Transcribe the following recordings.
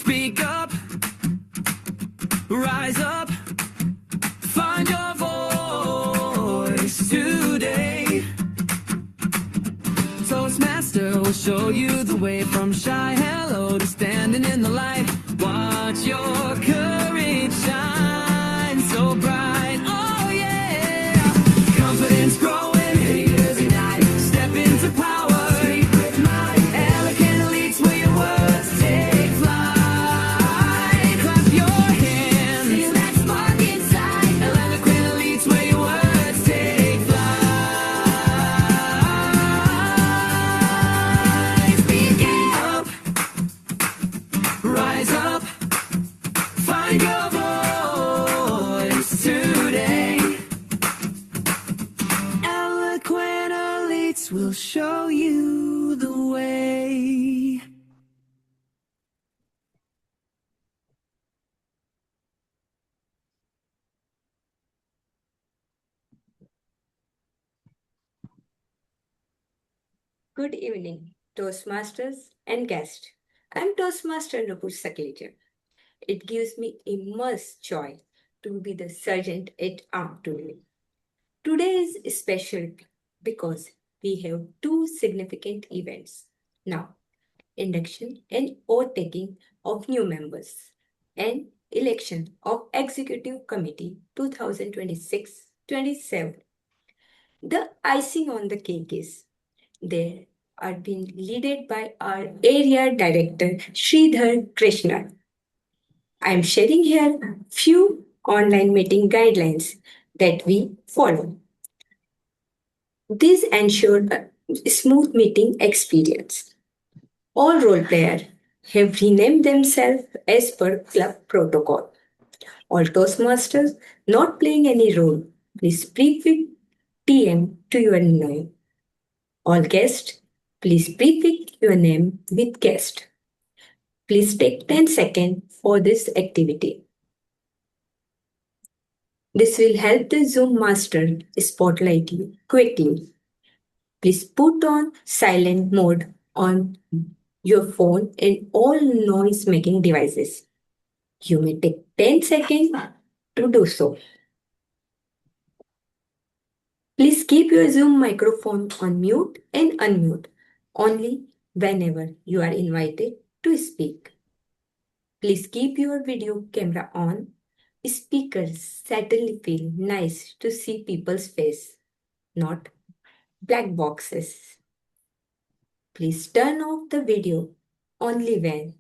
Speak up, rise up, find your voice today. Toastmaster will show you the way from shy hello to standing in the light. Watch your courage shine so bright. Oh yeah, confidence growing, haters ignite. Step into power, speak with might. Eloquent elites where your words take flight. Clap your hands, feel that spark inside. Eloquent elites where your words take flight. Speak up, rise up, find your voice today. Eloquent elites will show you the way. Good evening, Toastmasters and guests. I'm Toastmaster Nupur Sakleja. It gives me immense joy to be the sergeant at arms today. Today is special because we have two significant events. Now, induction and overtaking of new members and election of Executive Committee 2026-27. The icing on the cake is they are being led by our area director Sridhar Krishna. I am sharing here few online meeting guidelines that we follow. These ensure a smooth meeting experience. All role players have renamed themselves as per club protocol. All Toastmasters not playing any role, please prefix TM to your name. All guests, please prefix your name with guest. Please take 10 seconds for this activity. This will help the Zoom master spotlight you quickly. Please put on silent mode on your phone and all noise making devices. You may take 10 seconds to do so. Please keep your Zoom microphone on mute and unmute only whenever you are invited to speak. Please keep your video camera on. Speakers certainly feel nice to see people's face, not black boxes. Please turn off the video only when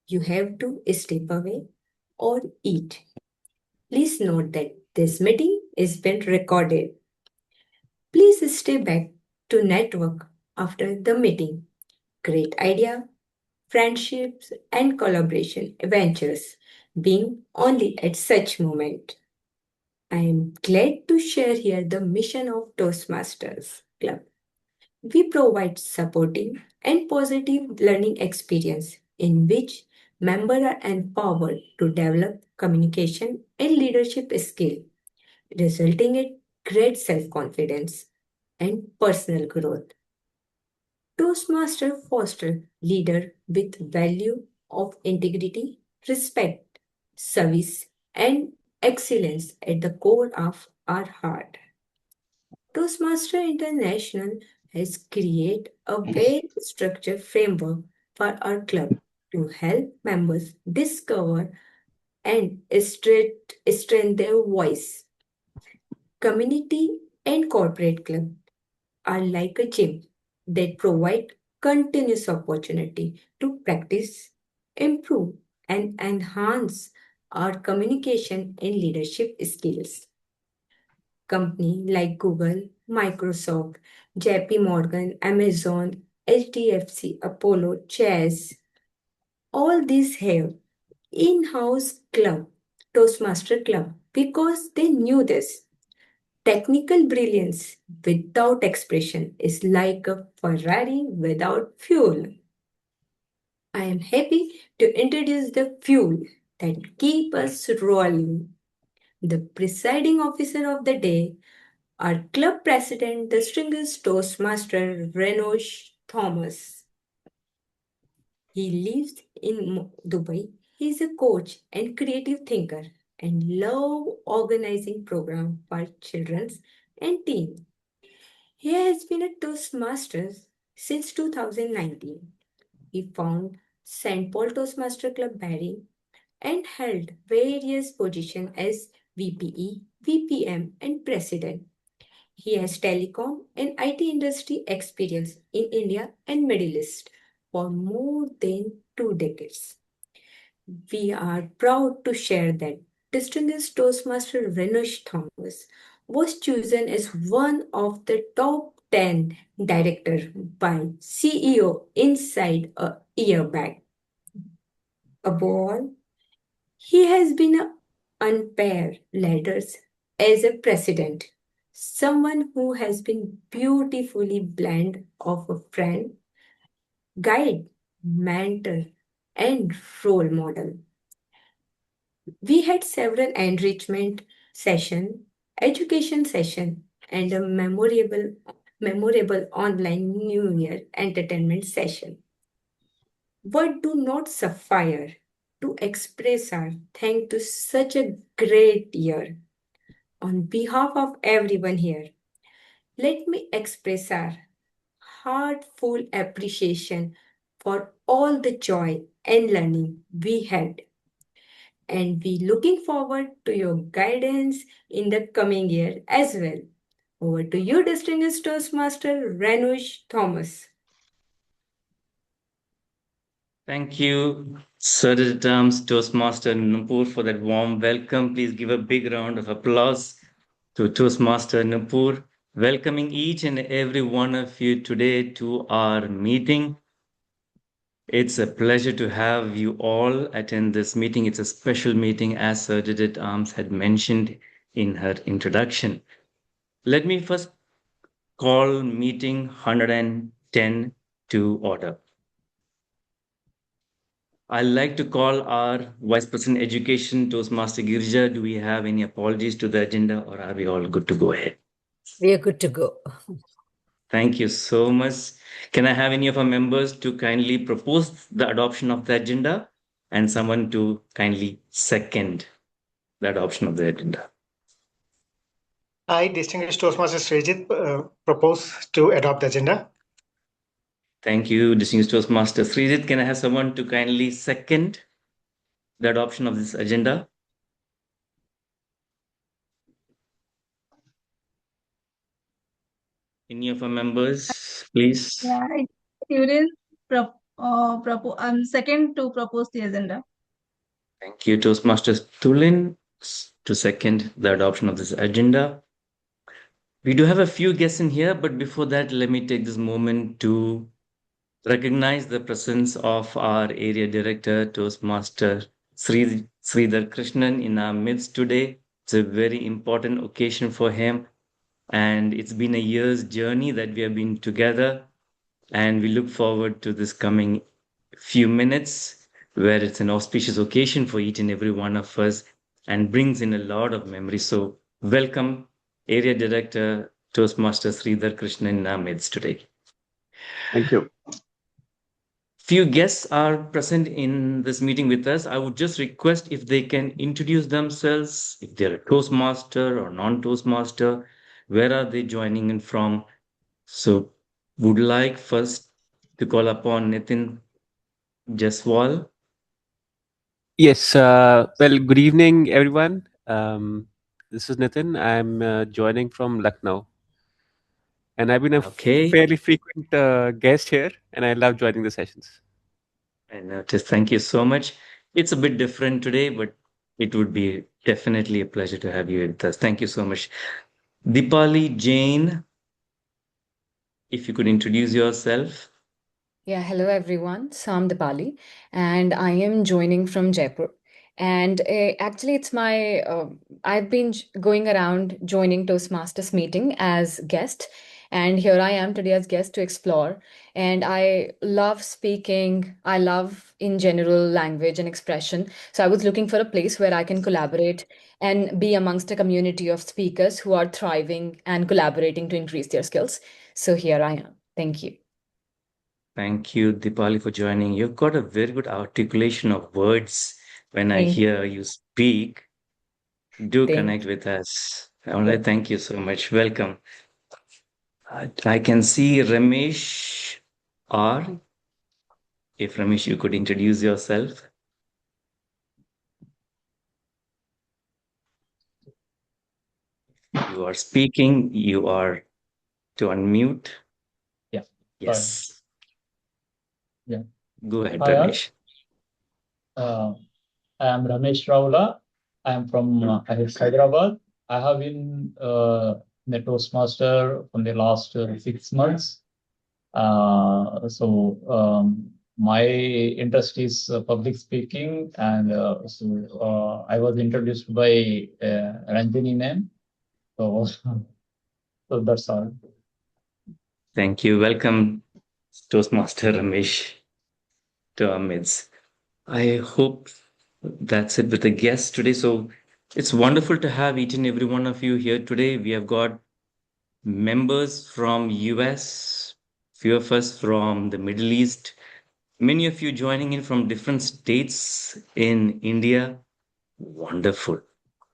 you have to step away or eat. Please note that this meeting is being recorded. Please stay back to network after the meeting. Great idea, friendships and collaboration adventures being only at such moment. I am glad to share here the mission of Toastmasters Club. We provide supportive and positive learning experience in which members are empowered to develop communication and leadership skill, resulting in great self-confidence and personal growth. Toastmaster foster leader with value of integrity, respect, service, and excellence at the core of our heart. Toastmaster International has created a very structured framework for our club to help members discover and strengthen their voice. Community and corporate club are like a gym that provide continuous opportunity to practice, improve, and enhance our communication and leadership skills. Company like Google, Microsoft, JP Morgan, Amazon, HDFC, Apollo, Chess, all these have in-house club, Toastmaster club, because they knew this. Technical brilliance without expression is like a Ferrari without fuel. I am happy to introduce the fuel that keep us rolling. The presiding officer of the day, our club president, the distinguished Toastmaster Renosh Thomas. He lives in Dubai He is a coach and creative thinker and love organizing program for children and teens. He has been a Toastmaster since 2019. He founded St. Paul Toastmaster Club Barry and held various positions as VPE, VPM, and President. He has telecom and IT industry experience in India and Middle East for more than 2 decades. We are proud to share that distinguished Toastmaster Renosh Thomas was chosen as one of the top 10 director by CEO inside a year back. Above all, he has been a unpaired leaders as a president, someone who has been beautifully blend of a friend, guide, mentor, and role model. We had several enrichment session, education session, and a memorable online New Year entertainment session. Words do not suffice to express our thanks to such a great year. On behalf of everyone here, let me express our heartfelt appreciation for all the joy and learning we had. And we looking forward to your guidance in the coming year as well. Over to you, distinguished Toastmaster Ranush Thomas. Thank you, Sir Terms Toastmaster Nupur, for that warm welcome. Please give a big round of applause to Toastmaster Nupur, welcoming each and every one of you today to our meeting. It's a pleasure to have you all attend this meeting. It's a special meeting, as Sir Didit Arms had mentioned in her introduction. Let me first call meeting 110 to order. I'd like to call our Vice President Education, Toastmaster Girja. Do we have any apologies to the agenda, or are we all good to go ahead? We are good to go. Thank you so much. Can I have any of our members to kindly propose the adoption of the agenda and someone to kindly second the adoption of the agenda? I, distinguished Toastmaster Srijit, propose to adopt the agenda. Thank you, distinguished Toastmaster Srijit. Can I have someone to kindly second the adoption of this agenda? Any of our members, please? Yeah, students I'm second to propose the agenda. Thank you, Toastmaster Tulin, to second the adoption of this agenda. We do have a few guests in here, but before that, let me take this moment to recognize the presence of our area director, Toastmaster Sridhar Krishnan, in our midst today. It's a very important occasion for him, and it's been a year's journey that we have been together, and we look forward to this coming few minutes where it's an auspicious occasion for each and every one of us and brings in a lot of memories. So, welcome, Area Director Toastmaster Sridhar Krishnan in our midst today. Thank you. Few guests are present in this meeting with us. I would just request if they can introduce themselves, if they're a Toastmaster or non-Toastmaster, where are they joining in from? So, would like first to call upon Nitin Jaswal. Yes. Well, good evening, everyone. This is Nitin. I'm joining from Lucknow, and I've been a Okay. fairly frequent guest here, and I love joining the sessions. I noticed. Thank you so much. It's a bit different today, but it would be definitely a pleasure to have you with us. Thank you so much. Dipali Jain, if you could introduce yourself. Yeah, hello everyone. So I'm Dipali, and I am joining from Jaipur. And actually, I've been going around joining Toastmasters meeting as guest, and here I am today as guest to explore. And I love speaking. I love in general language and expression. So I was looking for a place where I can collaborate and be amongst a community of speakers who are thriving and collaborating to increase their skills. So here I am. Thank you. Thank you, Dipali, for joining. You've got a very good articulation of words when I Thank hear you speak, do thank connect with us. All right, thank you so much. Welcome. I can see Ramesh R. If Ramesh, you could introduce yourself. You are speaking, you are to unmute. Yeah. Yes. Yeah. Go ahead, Hi all. Ramesh. I am Ramesh Raula. I am from Hyderabad. I have been the Toastmaster from the last 6 months. My interest is public speaking, and I was introduced by Ranjini ma'am. So, so that's all. Thank you. Welcome, Toastmaster Ramesh, to our midst. I hope that's it with the guests today. So it's wonderful to have each and every one of you here today. We have got members from US, few of us from the Middle East, many of you joining in from different states in India. Wonderful.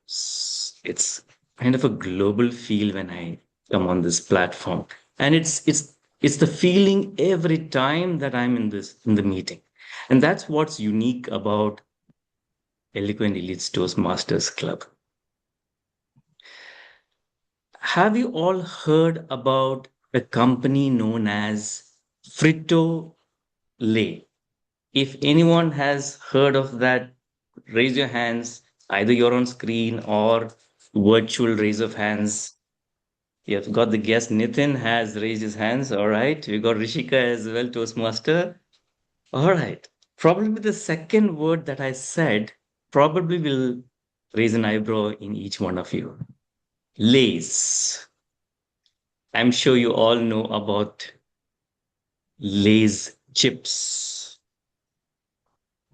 It's kind of a global feel when I come on this platform. And it's the feeling every time that I'm in the meeting. And that's what's unique about Eloquent Elite Toastmasters Club. Have you all heard about a company known as Frito Lay? If anyone has heard of that, raise your hands, either you're on screen or virtual raise of hands. You've got the guest. Nitin has raised his hands. All right. We got Rishika as well, Toastmaster. All right. Probably the second word that I said probably will raise an eyebrow in each one of you. Lays. I'm sure you all know about Lay's chips,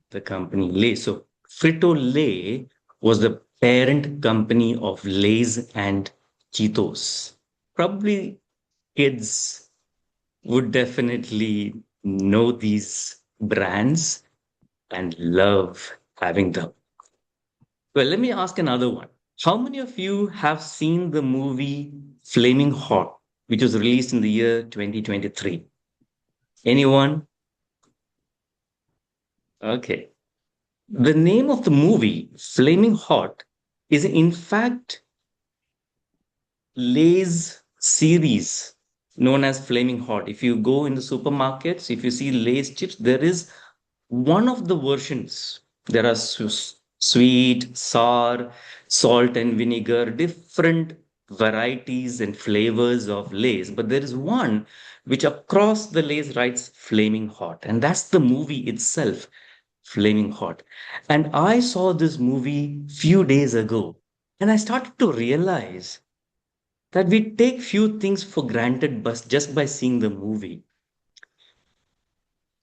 the company Lay's. So Frito Lay was the parent company of Lay's and Cheetos. Probably kids would definitely know these brands and love having them. Well, let me ask another one. How many of you have seen the movie Flaming Hot, which was released in the year 2023? Anyone? Okay. The name of the movie, Flaming Hot, is in fact Lay's series known as Flaming Hot. If you go in the supermarkets, if you see Lay's chips, there is one of the versions. There are sweet, sour, salt and vinegar, different varieties and flavors of Lay's. But there is one which across the Lay's writes Flaming Hot. And that's the movie itself, Flaming Hot. And I saw this movie few days ago. And I started to realize that we take few things for granted but just by seeing the movie.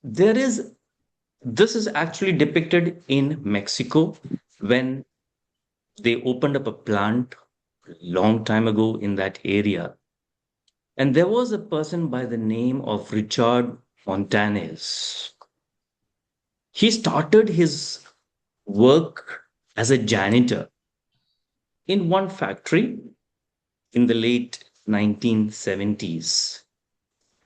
There is This is actually depicted in Mexico when they opened up a plant long time ago in that area. And there was a person by the name of Richard Montanez. He started his work as a janitor in one factory in the late 1970s.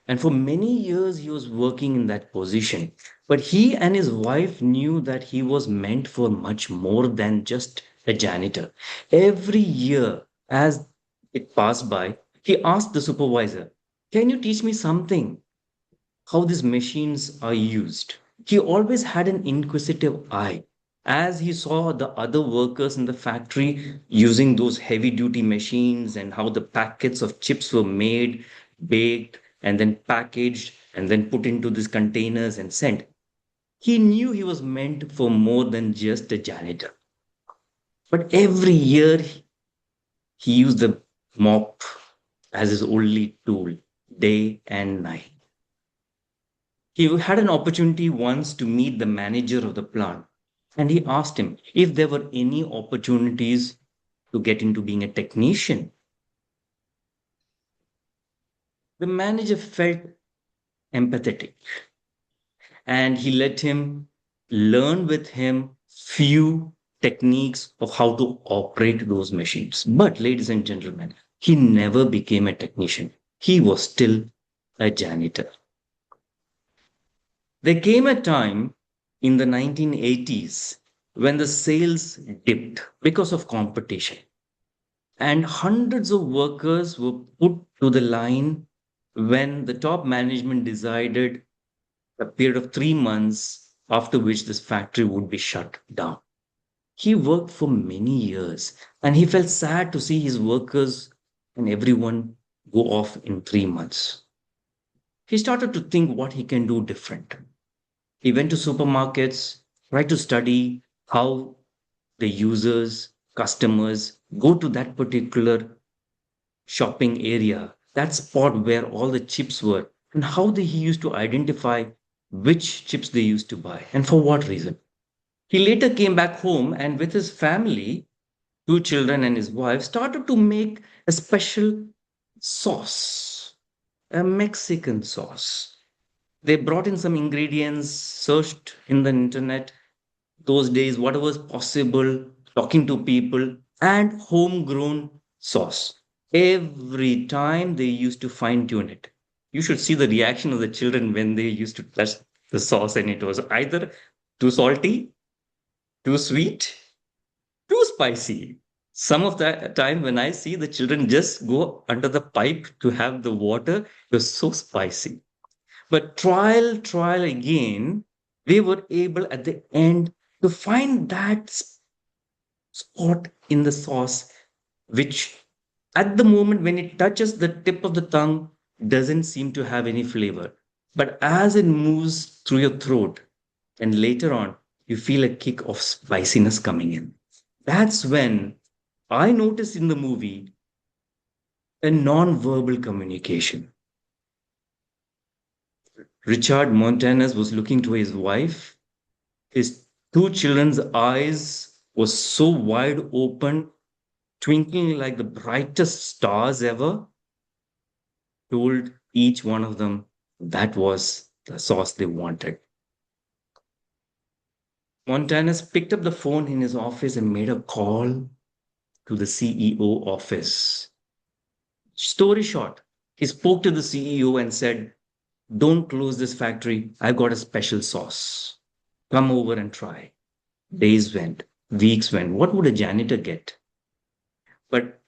And for many years, he was working in that position. But he and his wife knew that he was meant for much more than just a janitor. Every year, as it passed by, he asked the supervisor, "Can you teach me something? How these machines are used?" He always had an inquisitive eye. As he saw the other workers in the factory using those heavy duty machines and how the packets of chips were made, baked, and then packaged and then put into these containers and sent, he knew he was meant for more than just a janitor. But every year he used the mop as his only tool, day and night. He had an opportunity once to meet the manager of the plant, and he asked him if there were any opportunities to get into being a technician. The manager felt empathetic and he let him learn with him few techniques of how to operate those machines. But, ladies and gentlemen, he never became a technician. He was still a janitor. There came a time in the 1980s when the sales dipped because of competition, and hundreds of workers were put to the line when the top management decided a period of 3 months after which this factory would be shut down. He worked for many years and he felt sad to see his workers and everyone go off in 3 months. He started to think what he can do different. He went to supermarkets, tried to study how the users, customers go to that particular shopping area, that spot where all the chips were, and how he used to identify which chips they used to buy and for what reason. He later came back home and with his family, two children and his wife, started to make a special sauce, a Mexican sauce. They brought in some ingredients, searched in the internet, those days, whatever was possible, talking to people, and homegrown sauce. Every time they used to fine tune it. You should see the reaction of the children when they used to touch the sauce, and it was either too salty, too sweet, too spicy. Some of the time when I see the children just go under the pipe to have the water, it was so spicy. But trial again, they were able at the end to find that spot in the sauce, which at the moment when it touches the tip of the tongue, doesn't seem to have any flavor. But as it moves through your throat, and later on, you feel a kick of spiciness coming in. That's when I noticed in the movie a non-verbal communication. Richard Montanus was looking to his wife. His two children's eyes were so wide open, twinkling like the brightest stars ever. Told each one of them that was the sauce they wanted. Montanus picked up the phone in his office and made a call to the CEO office. Story short, he spoke to the CEO and said, "Don't close this factory. I've got a special sauce. Come over and try." Days went, weeks went. What would a janitor get? But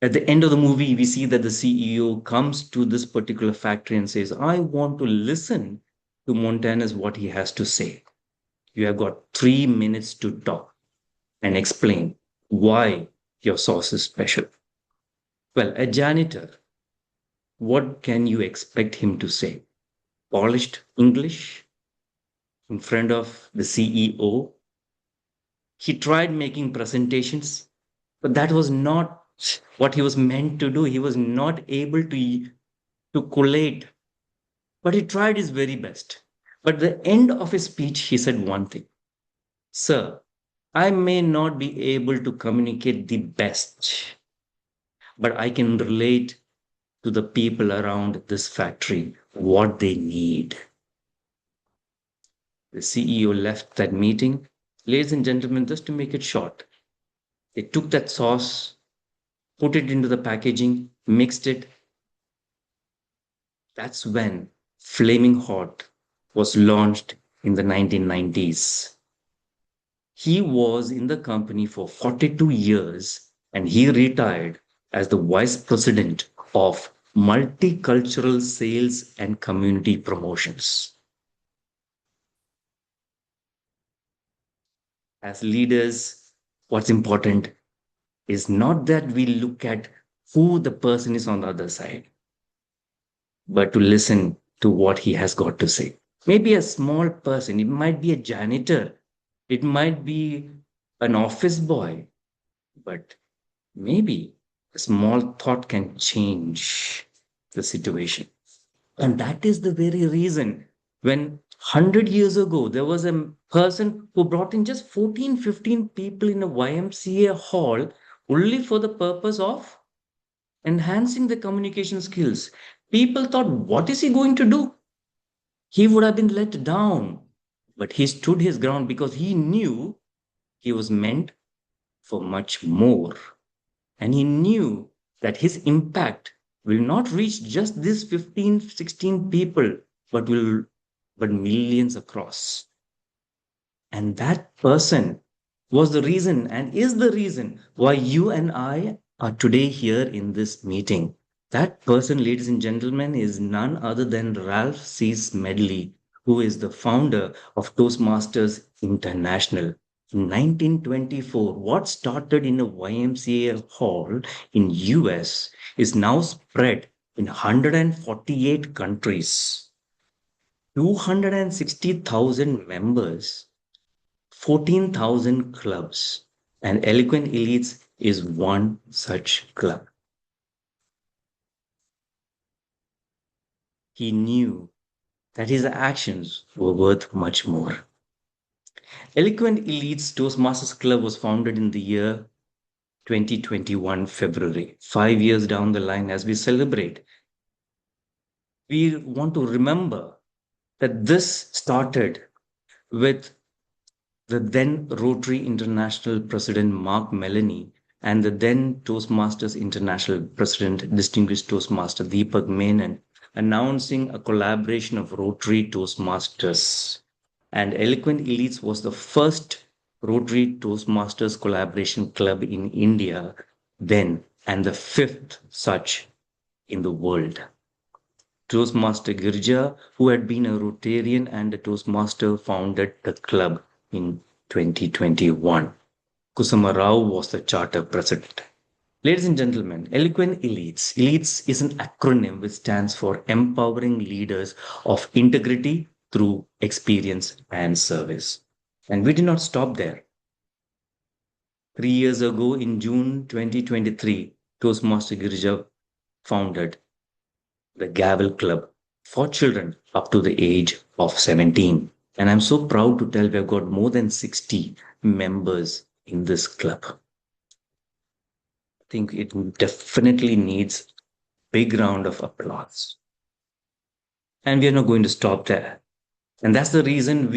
at the end of the movie, we see that the CEO comes to this particular factory and says, "I want to listen to Montanus what he has to say. You have got 3 minutes to talk and explain why your sauce is special." Well, a janitor, what can you expect him to say? Polished English in front of the CEO? He tried making presentations, but that was not what he was meant to do. He was not able to collate, but he tried his very best. But at the end of his speech, he said one thing: "Sir, I may not be able to communicate the best, but I can relate to the people around this factory what they need." The CEO left that meeting. Ladies and gentlemen, just to make it short, they took that sauce, put it into the packaging, mixed it. That's when Flaming Hot was launched in the 1990s. He was in the company for 42 years and he retired as the vice president of multicultural sales and community promotions. As leaders, what's important is not that we look at who the person is on the other side, but to listen to what he has got to say. Maybe a small person, it might be a janitor, it might be an office boy, but maybe a small thought can change the situation. And that is the very reason when 100 years ago, there was a person who brought in just 14, 15 people in a YMCA hall only for the purpose of enhancing the communication skills. People thought, what is he going to do? He would have been let down. But he stood his ground because he knew He was meant for much more. And he knew that his impact will not reach just these 15, 16 people, but millions across. And that person was the reason and is the reason why you and I are today here in this meeting. That person, ladies and gentlemen, is none other than Ralph C. Smedley, who is the founder of Toastmasters International. In 1924, what started in a YMCA hall in US is now spread in 148 countries, 260,000 members, 14,000 clubs, and Eloquent Elites is one such club. He knew that his actions were worth much more. Eloquent Elites Toastmasters Club was founded in the year 2021 February, 5 years down the line as we celebrate. We want to remember that this started with the then Rotary International President Mark Melanie and the then Toastmasters International President, Distinguished Toastmaster Deepak Menon, announcing a collaboration of Rotary Toastmasters. And Eloquent Elites was the first Rotary Toastmasters collaboration club in India then, and the fifth such in the world. Toastmaster Girja, who had been a Rotarian and a Toastmaster, founded the club in 2021. Kusuma Rao was the charter president. Ladies and gentlemen, Eloquent Elites. Elites is an acronym which stands for Empowering Leaders of Integrity through Experience and Service. And we did not stop there. 3 years ago, in June 2023, Toastmaster Girja founded the Gavel Club for children up to the age of 17. And I'm so proud to tell we've got more than 60 members in this club. I think it definitely needs a big round of applause. And we are not going to stop there. And that's the reason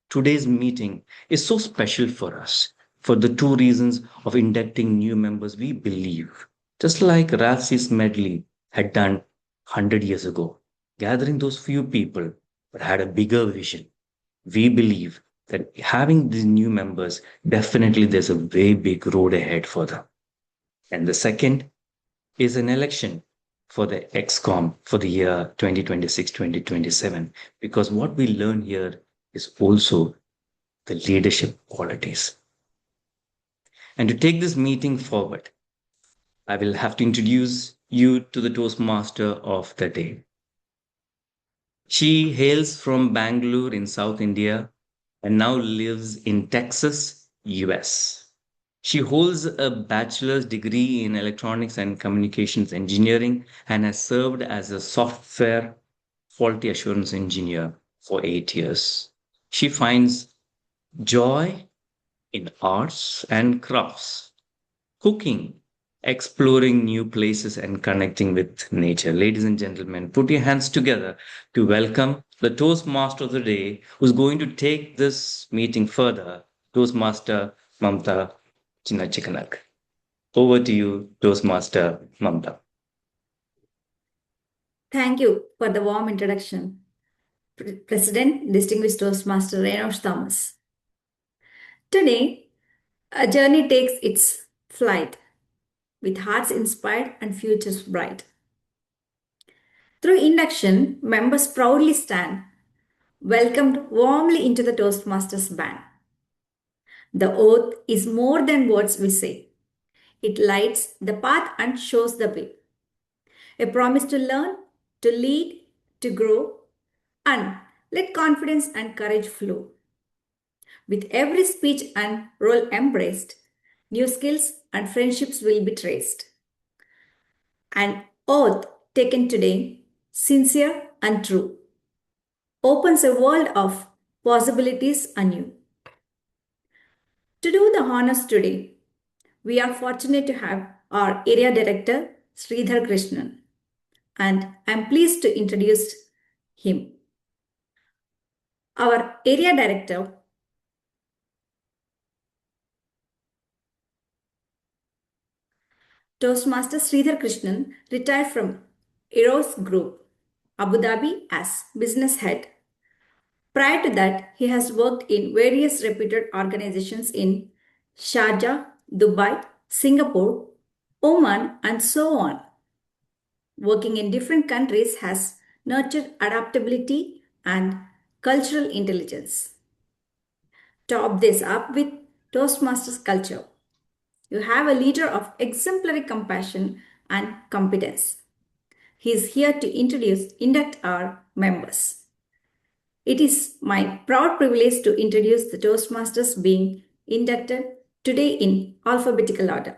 today's meeting is so special for us. For the two reasons of inducting new members, we believe, just like Ralph C. Smedley had done 100 years ago, gathering those few people, but had a bigger vision. We believe that having these new members, definitely there's a very big road ahead for them. And the second is an election for the XCOM for the year 2026-2027, because what we learn here is also the leadership qualities. And to take this meeting forward, I will have to introduce you to the Toastmaster of the day. She hails from Bangalore in South India and now lives in Texas, US. She holds a bachelor's degree in electronics and communications engineering and has served as a software quality assurance engineer for 8 years. She finds joy in arts and crafts, cooking, exploring new places, and connecting with nature. Ladies and gentlemen, put your hands together to welcome the Toastmaster of the day, who's going to take this meeting further, Toastmaster Mamta Chinnachikanak. Over to you, Toastmaster Mamta. Thank you for the warm introduction, President, Distinguished Toastmaster Renosh Thomas. Today, a journey takes its flight with hearts inspired and futures bright. Through induction, members proudly stand, welcomed warmly into the Toastmasters band. The oath is more than words we say. It lights the path and shows the way. A promise to learn, to lead, to grow, and let confidence and courage flow. With every speech and role embraced, new skills and friendships will be traced. An oath taken today, sincere and true, opens a world of possibilities anew. To do the honors today, we are fortunate to have our Area Director, Sridhar Krishnan, and I am pleased to introduce him. Our Area Director Toastmaster Sridhar Krishnan retired from Eros Group, Abu Dhabi as business head. Prior to that, he has worked in various reputed organizations in Sharjah, Dubai, Singapore, Oman, and so on. Working in different countries has nurtured adaptability and cultural intelligence. Top this up with Toastmasters culture. You have a leader of exemplary compassion and competence. He is here to induct our members. It is my proud privilege to introduce the Toastmasters being inducted today in alphabetical order.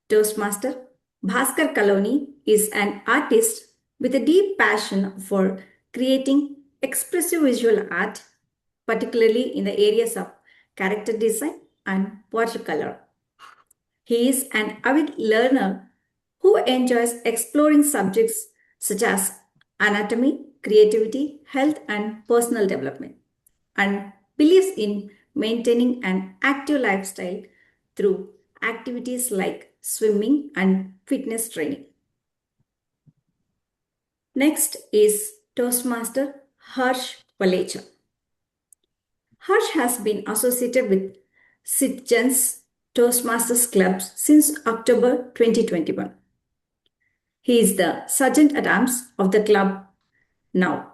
Toastmaster Bhaskar Kaloni is an artist with a deep passion for creating expressive visual art, particularly in the areas of character design and watercolor. He is an avid learner who enjoys exploring subjects such as anatomy, creativity, health, and personal development, and believes in maintaining an active lifestyle through activities like swimming and fitness training. Next is Toastmaster Harsh Palecha. Harsh has been associated with Citizens Toastmasters clubs since October 2021. He is the Sergeant at Arms of the club now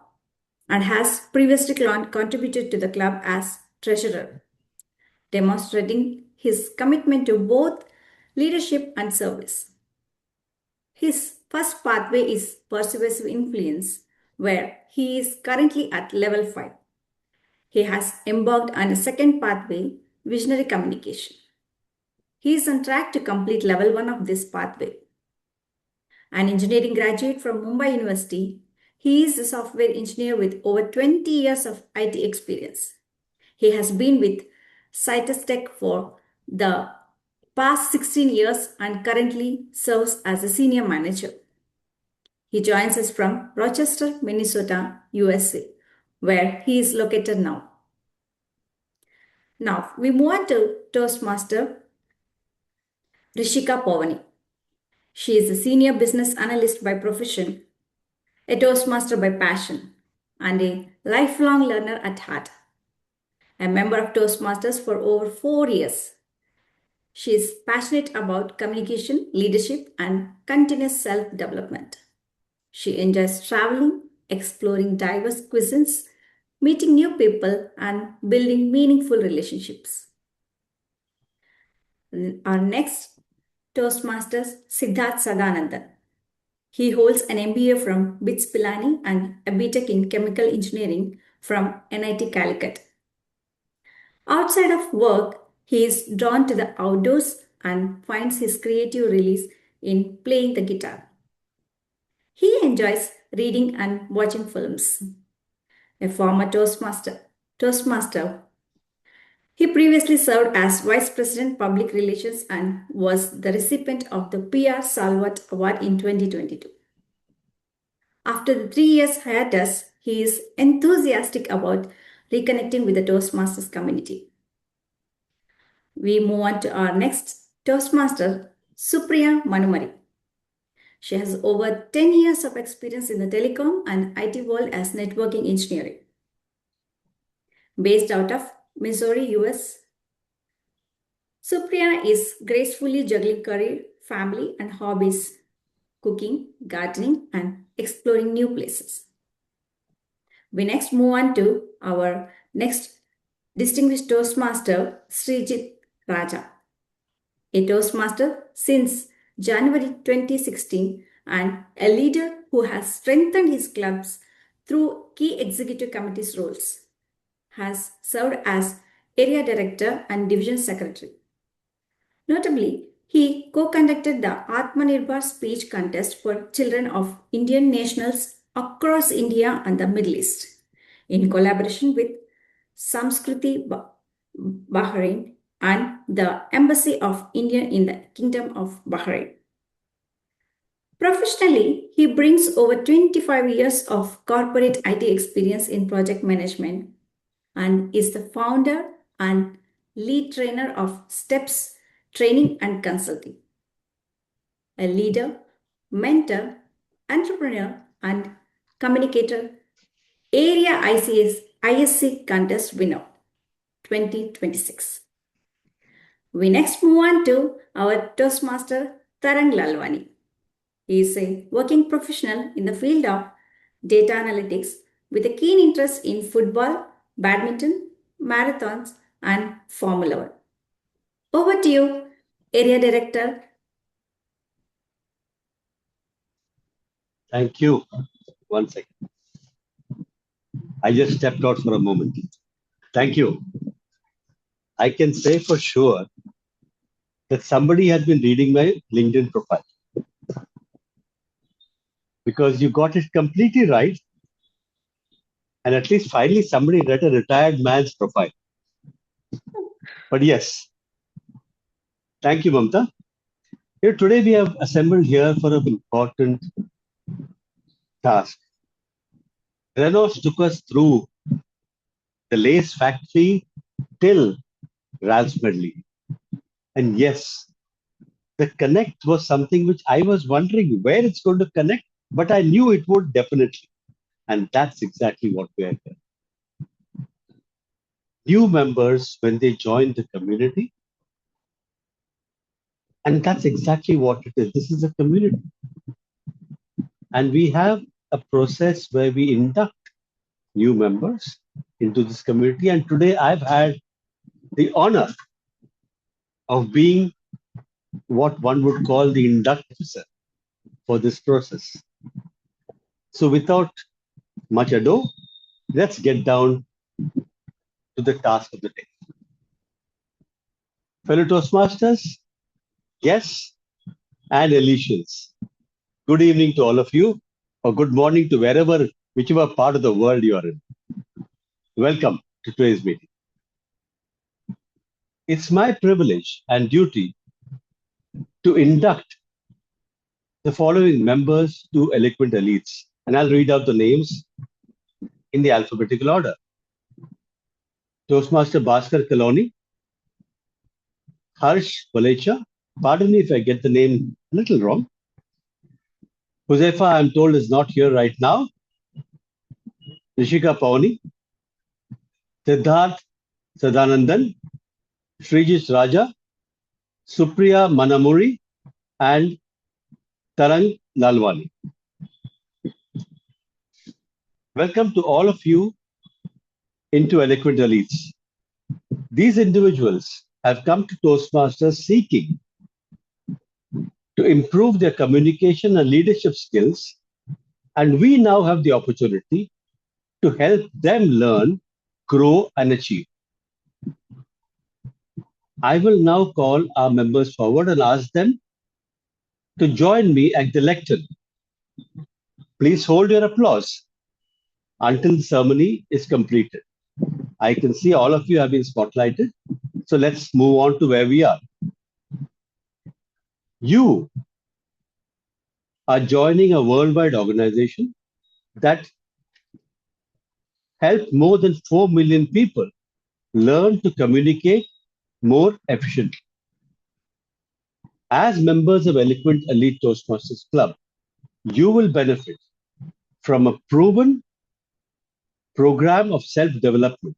and has previously contributed to the club as treasurer, demonstrating his commitment to both leadership and service. His first pathway is persuasive influence, where he is currently at level 5. He has embarked on a second pathway, visionary communication. He is on track to complete level 1 of this pathway. An engineering graduate from Mumbai University, he is a software engineer with over 20 years of IT experience. He has been with Citus Tech for the past 16 years and currently serves as a senior manager. He joins us from Rochester, Minnesota, USA, where he is located now. Now, we move on to Toastmaster Rishika Pavani. She is a senior business analyst by profession, a Toastmaster by passion, and a lifelong learner at heart. A member of Toastmasters for over 4 years. She is passionate about communication, leadership, and continuous self-development. She enjoys traveling, exploring diverse cuisines, meeting new people, and building meaningful relationships. Our next Toastmasters, Siddharth Sadanandan. He holds an MBA from BITS Pilani and a BTech in Chemical Engineering from NIT Calicut. Outside of work, he is drawn to the outdoors and finds his creative release in playing the guitar. He enjoys reading and watching films. A former Toastmaster, he previously served as Vice President Public Relations and was the recipient of the PR Salvat Award in 2022. After the 3 years hiatus, he is enthusiastic about reconnecting with the Toastmasters community. We move on to our next Toastmaster, Supriya Manumari. She has over 10 years of experience in the telecom and IT world as networking engineering. Based out of Missouri, US, Supriya is gracefully juggling career, family, and hobbies, cooking, gardening, and exploring new places. We next move on to our next distinguished Toastmaster, Srijit Raja, a Toastmaster since January 2016 and a leader who has strengthened his clubs through key executive committees roles, has served as area director and division secretary. Notably, he co-conducted the Atmanirbhar speech contest for children of Indian nationals across India and the Middle East in collaboration with Samskriti Bahrain and the Embassy of India in the Kingdom of Bahrain. Professionally, he brings over 25 years of corporate IT experience in project management and is the founder and lead trainer of STEPS Training and Consulting, a leader, mentor, entrepreneur, and communicator, Area ISC Contest Winner 2026. We next move on to our Toastmaster Tarang Lalwani. He is a working professional in the field of data analytics with a keen interest in football, badminton, marathons, and Formula One. Over to you, Area Director. Thank you. One second. I just stepped out for a moment. Thank you. I can say for sure that somebody has been reading my LinkedIn profile because you got it completely right. And at least finally somebody read a retired man's profile. But yes, thank you, Mamta. Here, today we have assembled here for an important task. Renault took us through the lace factory till Ralph's Medley. And yes, the connect was something which I was wondering where it's going to connect, but I knew it would definitely. And that's exactly what we are here. New members, when they join the community, and that's exactly what it is. This is a community. And we have a process where we induct new members into this community. And today I've had the honor of being what one would call the induct officer for this process. So without much ado, let's get down to the task of the day. Fellow Toastmasters, guests, and Elysians, good evening to all of you, or good morning to whichever part of the world you are in. Welcome to today's meeting. It's my privilege and duty to induct the following members to Eloquent Elites, and I'll read out the names in the alphabetical order. Toastmaster Bhaskar Kaloni, Harsh Valecha, pardon me if I get the name a little wrong. Josefa, I'm told, is not here right now. Rishika Pauni, Siddharth Sadanandan, Srijit Raja, Supriya Manamuri, and Tarang Lalwani. Welcome to all of you into Eloquent Elites. These individuals have come to Toastmasters seeking to improve their communication and leadership skills, and we now have the opportunity to help them learn, grow, and achieve. I will now call our members forward and ask them to join me at the lectern. Please hold your applause until the ceremony is completed. I can see all of you have been spotlighted, so let's move on to where we are. You are joining a worldwide organization that helped more than 4 million people learn to communicate more efficiently. As members of Eloquent Elite Toastmasters Club, you will benefit from a proven program of self-development.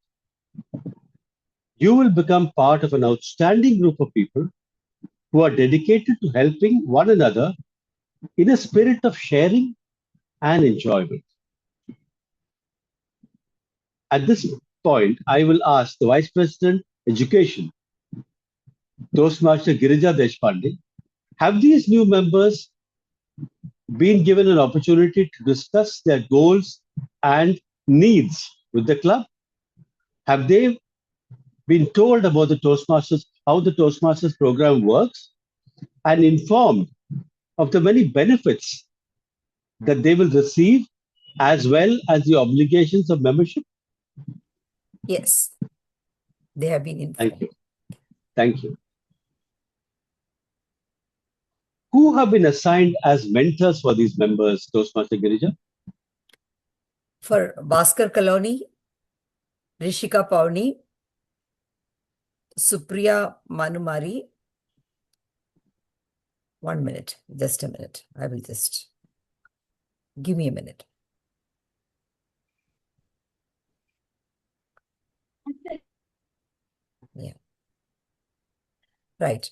You will become part of an outstanding group of people who are dedicated to helping one another in a spirit of sharing and enjoyment. At this point, I will ask the Vice President, Education, Toastmaster Girija Deshpande, have these new members been given an opportunity to discuss their goals and needs with the club? Have they been told about the Toastmasters, how the Toastmasters program works, and informed of the many benefits that they will receive, as well as the obligations of membership? Yes, they have been informed. Thank you. Thank you. Who have been assigned as mentors for these members, Toastmaster Girija? For Bhaskar Kaloni, Rishika Pauni, Supriya Manumari, 1 minute, just a minute. I will just give me a minute. Yeah. Right.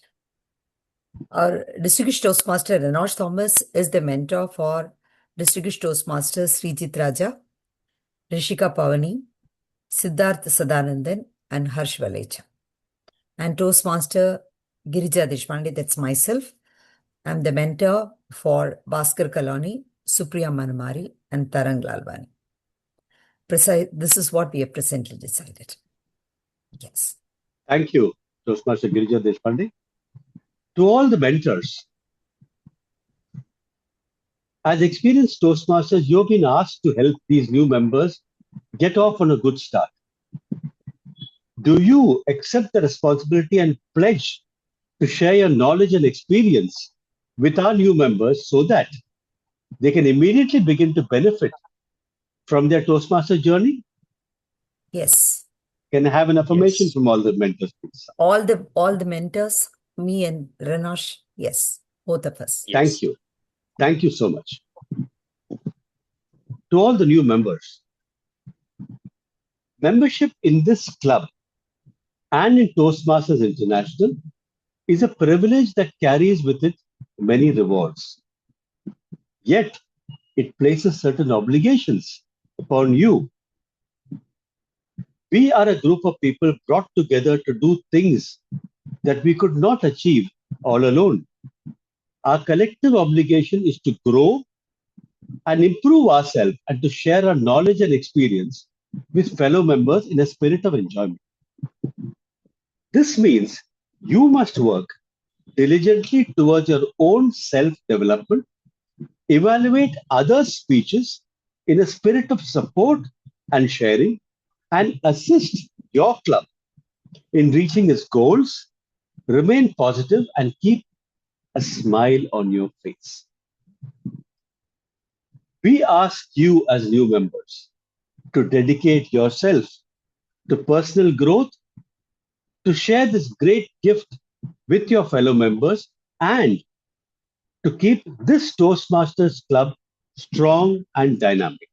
Our Distinguished Toastmaster Enosh Thomas is the mentor for Distinguished Toastmasters Srijit Raja, Rishika Pavani, Siddharth Sadanandan, and Harsh Valecha. And Toastmaster Girija Deshpande, that's myself. I'm the mentor for Bhaskar Kalani, Supriya Manamari, and Tarang Lalwani. This is what we have presently decided. Yes. Thank you, Toastmaster Girija Deshpande. To all the mentors, as experienced Toastmasters, you've been asked to help these new members get off on a good start. Do you accept the responsibility and pledge to share your knowledge and experience with our new members so that they can immediately begin to benefit from their Toastmaster journey? Yes. Can I have an affirmation from all the mentors, please? All the mentors, me and Renosh, yes, both of us. Thank you. Thank you so much. To all the new members, membership in this club and in Toastmasters International is a privilege that carries with it many rewards. Yet, it places certain obligations upon you. We are a group of people brought together to do things that we could not achieve all alone. Our collective obligation is to grow and improve ourselves and to share our knowledge and experience with fellow members in a spirit of enjoyment. This means you must work diligently towards your own self-development, evaluate others' speeches in a spirit of support and sharing, and assist your club in reaching its goals, remain positive, and keep a smile on your face. We ask you as new members to dedicate yourself to personal growth, to share this great gift with your fellow members, and to keep this Toastmasters Club strong and dynamic.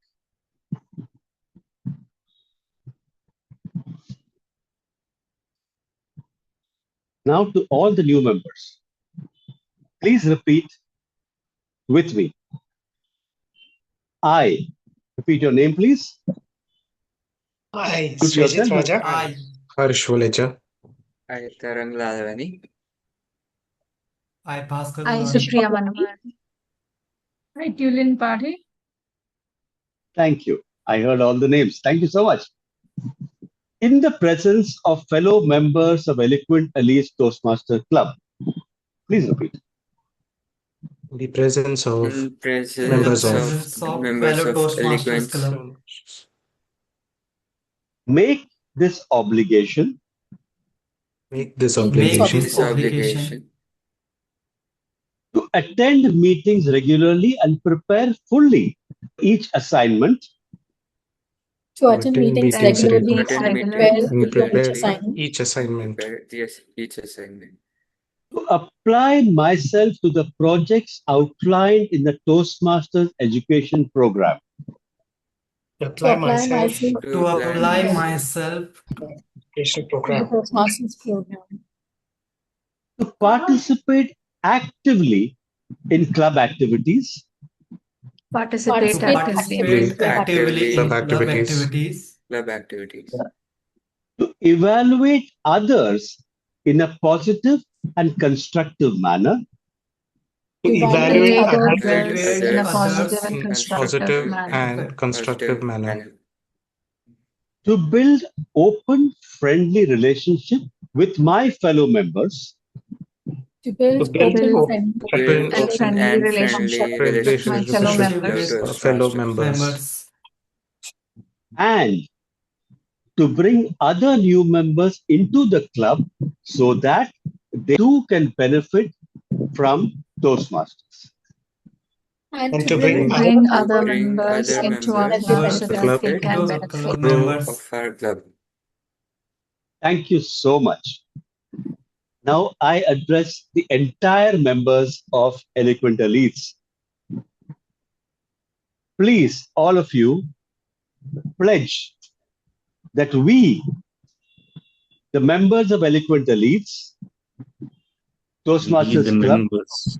Now to all the new members, please repeat with me. I, repeat your name please. I, Put Srijit yourself. Raja. I, Harsh Valecha. I, Tarang Lalwani. I, Bhaskar I, Kalani. Supriya Manamari. I, Tulin Padhi. Thank you. I heard all the names. Thank you so much. In the presence of fellow members of Eloquent Elite Toastmaster Club, please repeat. In the presence of Members fellow of Toastmasters Eloquent. Club. Make this obligation to attend meetings regularly and prepare fully each assignment. To attend meetings regularly and prepare each assignment. Each assignment. To apply myself to the projects outlined in the Toastmasters education program. To apply myself education program. Toastmasters program. To participate actively in club activities. Participate actively in club activities. To evaluate others in a positive and constructive manner. To evaluate others in a positive and constructive manner. To build open, friendly relationship with my fellow members. To build open and friendly relationship with my fellow members. And to bring other new members into the club so that they too can benefit from Toastmasters. And to bring other members into our club so that they can benefit of our club. Thank you so much. Now I address the entire members of Eloquent Elites. Please, all of you, pledge that we, the members of Eloquent Elites, Toastmasters the Club, members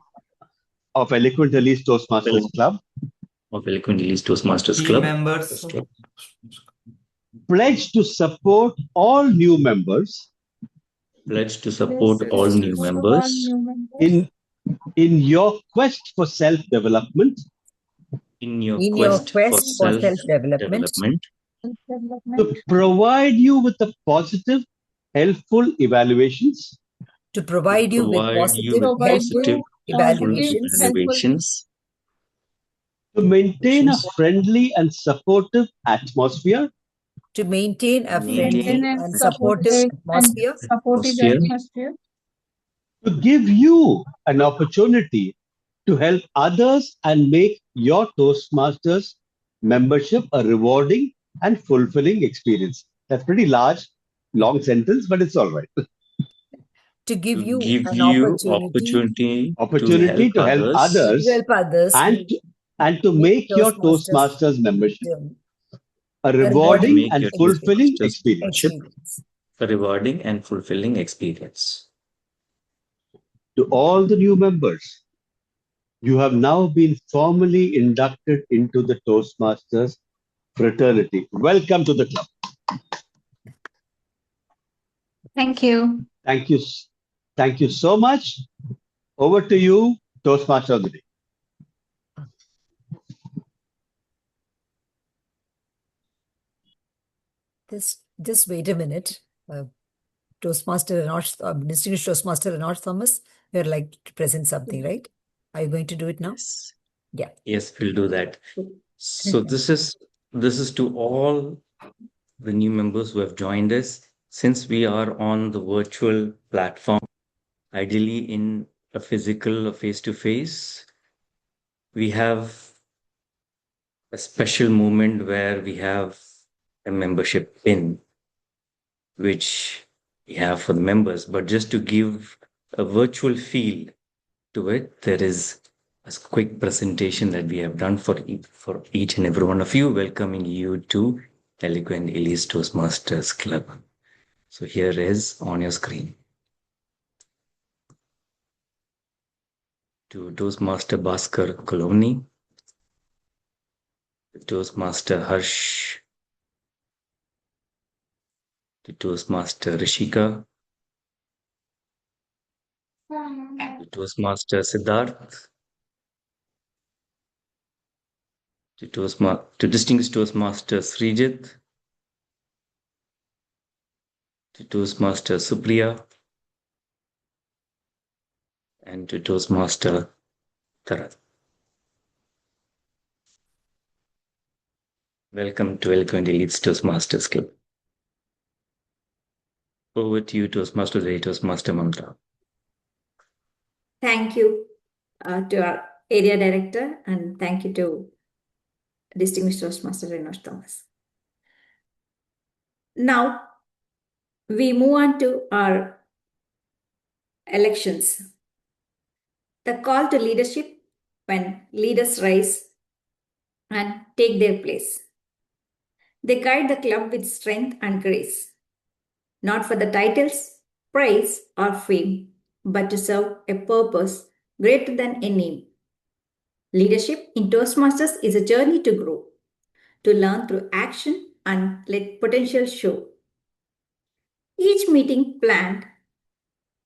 of Eloquent Elites Toastmasters Club, of Eloquent Elites Toastmasters Key Club, members. pledge to support all new members pledge to support all new members in your quest for self-development, in your In your quest for quest for self-development, self-development, to provide you with the positive, helpful evaluations, to provide you with provide you positive, with helpful positive, evaluations, evaluations, to maintain a friendly and supportive atmosphere, to maintain a maintain friendly and supportive atmosphere, to give you an opportunity to help others and make your Toastmasters membership a rewarding and fulfilling experience. That's pretty large, long sentence, but it's all right. to give to you give an you opportunity To help others, to help others and to make your Toastmasters membership a to rewarding make and your fulfilling Toastmasters experience. membership a rewarding and fulfilling experience. To all the new members, you have now been formally inducted into the Toastmasters fraternity. Welcome to the club. Thank you. Thank you. Thank you so much. Over to you, Toastmaster of the day. Just wait a minute. Distinguished Toastmaster Enoch Thomas, you would like to present something, right? Are you going to do it now? Yes. Yeah. Yes, we'll do that. So this is to all the new members who have joined us. Since we are on the virtual platform, ideally in a physical or face-to-face, we have a special moment where we have a membership pin, which we have for the members. But just to give a virtual feel to it, there is a quick presentation that we have done for each and every one of you, welcoming you to Eloquent Elites Toastmasters Club. So here is on your screen. To Toastmaster Bhaskar Koloni, to Toastmaster Harsh, to Toastmaster Rishika, to Toastmaster Siddharth, to Distinguished Toastmaster Srijit, to Toastmaster Supriya, and to Toastmaster Tarat. Welcome to Eloquent Elites Toastmasters Club. Over to you, Toastmaster Toastmaster Mamta. Thank you to our area director, and thank you to Distinguished Toastmaster Enoch Thomas. Now, we move on to our elections. The call to leadership when leaders rise and take their place. They guide the club with strength and grace, not for the titles, praise, or fame, but to serve a purpose greater than a name. Leadership in Toastmasters is a journey to grow, to learn through action and let potential show. Each meeting planned,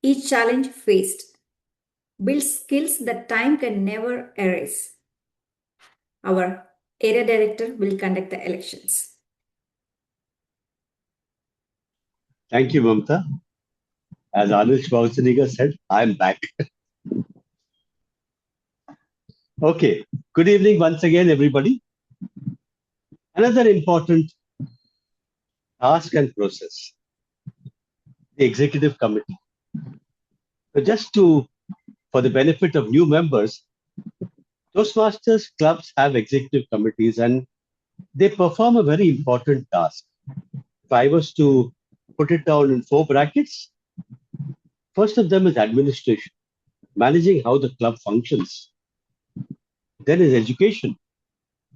each challenge faced, builds skills that time can never erase. Our area director will conduct the elections. Thank you, Mamta. As Anush Bhavasaniga said, I'm back. Okay. Good evening once again, everybody. Another important task and process, the executive committee. So for the benefit of new members, Toastmasters clubs have executive committees and they perform a very important task. If I was to put it down in 4 brackets, First of them is administration, managing how the club functions. Then is education.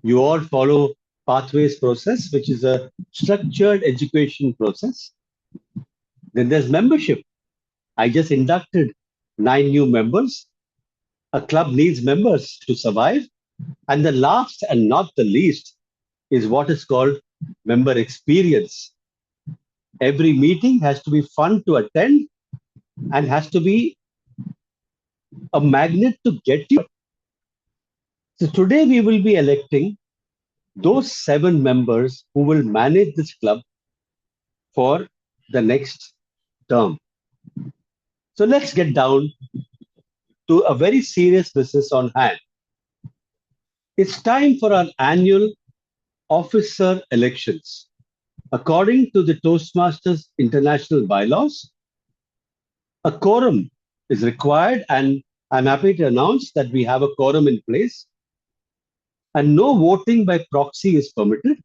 You all follow pathways process, which is a structured education process. Then there's membership. I just inducted 9 new members. A club needs members to survive. And the last and not the least is what is called member experience. Every meeting has to be fun to attend and has to be a magnet to get you. So today we will be electing those 7 members who will manage this club for the next term. So let's get down to a very serious business on hand. It's time for our annual officer elections. According to the Toastmasters International bylaws, a quorum is required, and I'm happy to announce that we have a quorum in place, and no voting by proxy is permitted.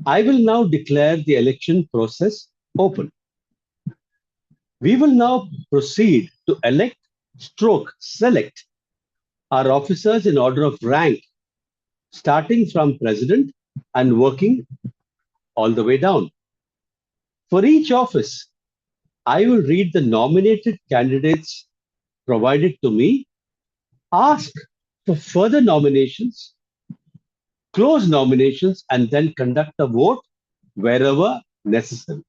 I will now declare the election process open. We will now proceed to select our officers in order of rank, starting from president and working all the way down. For each office, I will read the nominated candidates provided to me, ask for further nominations, close nominations, and then conduct a vote wherever necessary.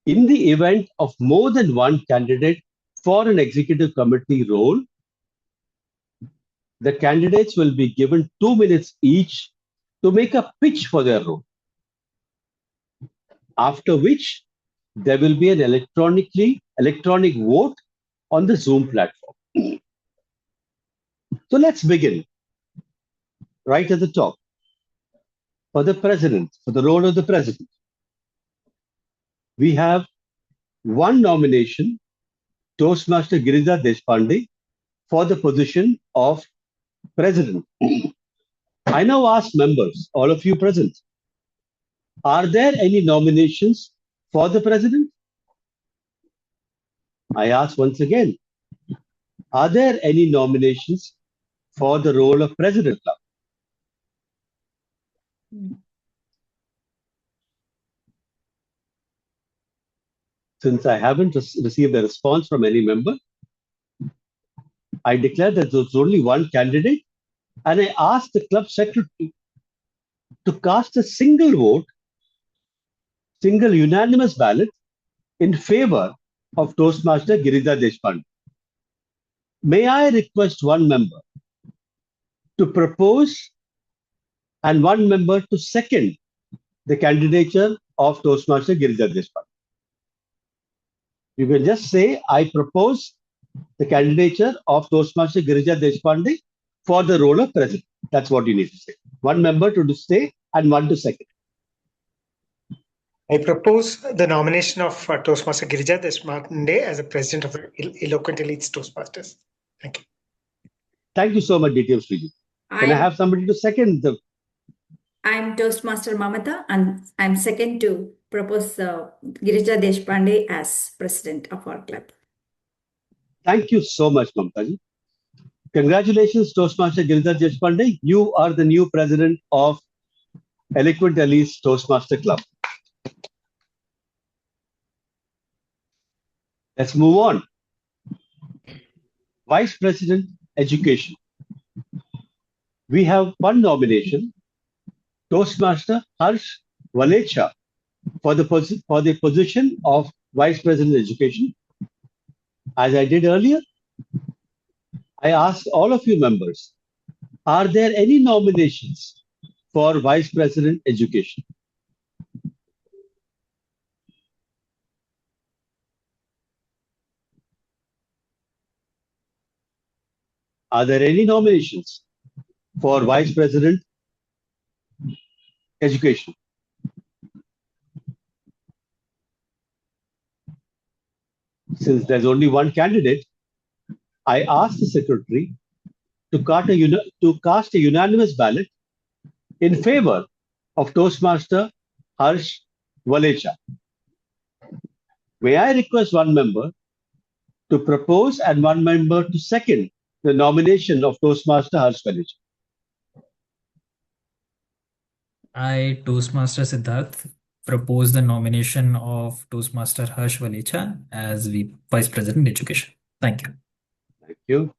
In the event of more than one candidate for an executive committee role, the candidates will be given 2 minutes each to make a pitch for their role. After which, there will be an electronic vote on the Zoom platform. So let's begin right at the top. For the president, for the role of the president, we have one nomination, Toastmaster Girija Deshpande, for the position of president. I now ask members, all of you present, are there any nominations for the president? I ask once again, are there any nominations for the role of president club? Since I haven't received a response from any member, I declare that there's only one candidate, and I ask the club secretary to cast a single vote, single unanimous ballot in favor of Toastmaster Girija Deshpande. May I request one member to propose and one member to second the candidature of Toastmaster Girija Deshpande? You can just say, I propose the candidature of Toastmaster Girija Deshpande for the role of president. That's what you need to say. One member to say and one to second. I propose the nomination of Toastmaster Girija Deshpande as the president of the Eloquent Elites Toastmasters. Thank you. Thank you so much, DTM Sriji. Can I have somebody to second the? I'm Toastmaster Mamata, and I'm second to propose Girija Deshpande as president of our club. Thank you so much, Mamataji. Congratulations, Toastmaster Girija Deshpande. You are the new president of Eloquent Elites Toastmaster Club. Let's move on. Vice President Education. We have one nomination, Toastmaster Harsh Valecha, for the position of Vice President Education. As I did earlier, I asked all of you members, are there any nominations for Vice President Education? Are there any nominations for Vice President Education? Since there's only one candidate, I asked the secretary to cast a unanimous ballot in favor of Toastmaster Harsh Valecha. May I request one member to propose and one member to second the nomination of Toastmaster Harsh Valecha? I, Toastmaster Siddharth, propose the nomination of Toastmaster Harsh Valecha as the Vice President Education. Thank you. Thank you.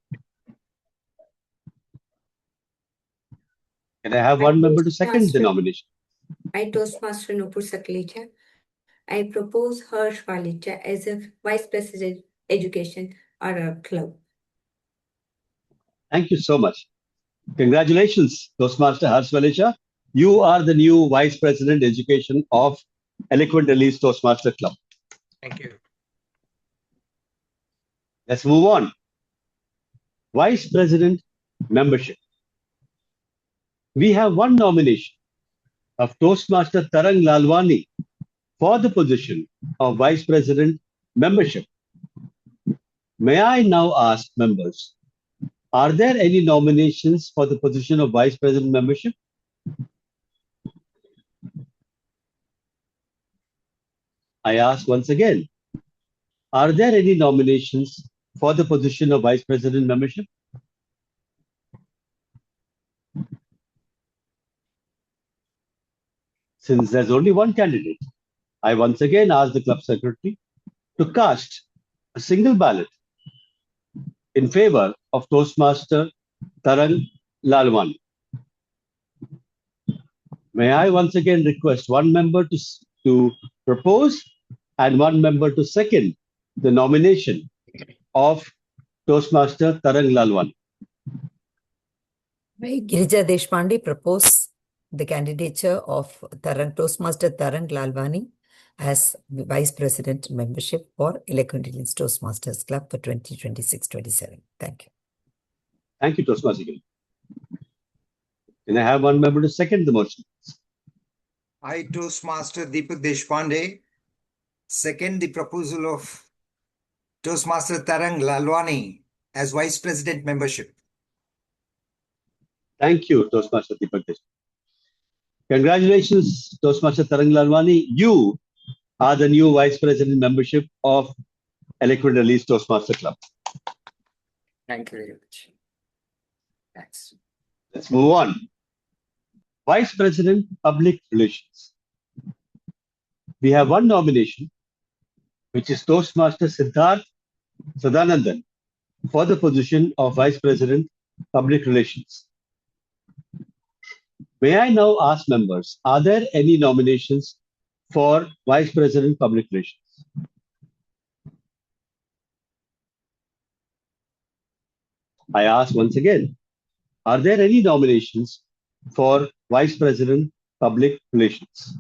Can I have one member to second the nomination? I, Toastmaster Nupur Saklecha, I propose Harsh Valecha as a Vice President Education or a club. Thank you so much. Congratulations, Toastmaster Harsh Valecha. You are the new Vice President Education of Eloquent Elite Toastmaster Club. Thank you. Let's move on. Vice President Membership. We have one nomination of Toastmaster Tarang Lalwani for the position of Vice President Membership. May I now ask members, are there any nominations for the position of Vice President Membership? I ask once again, are there any nominations for the position of Vice President Membership? Since there's only one candidate, I once again ask the club secretary to cast a single ballot in favor of Toastmaster Tarang Lalwani. May I once again request one member to propose and one member to second the nomination of Toastmaster Tarang Lalwani. I, Girija Deshpande, propose the candidature of Toastmaster Tarang Lalwani as Vice President Membership for Eloquent Elite Toastmasters Club for 2026-27. Thank you. Thank you, Toastmaster. Can I have one member to second the motion? I, Toastmaster Deepak Deshpande, second the proposal of Toastmaster Tarang Lalwani as Vice President Membership. Thank you, Toastmaster Deepak Deshpande. Congratulations, Toastmaster Tarang Lalwani. You are the new Vice President Membership of Eloquent Elite Toastmaster Club. Thank you very much. Thanks. Let's move on. Vice President Public Relations. We have one nomination, which is Toastmaster Siddharth Sadanandan for the position of Vice President Public Relations. May I now ask members, are there any nominations for Vice President Public Relations? I ask once again, are there any nominations for Vice President Public Relations?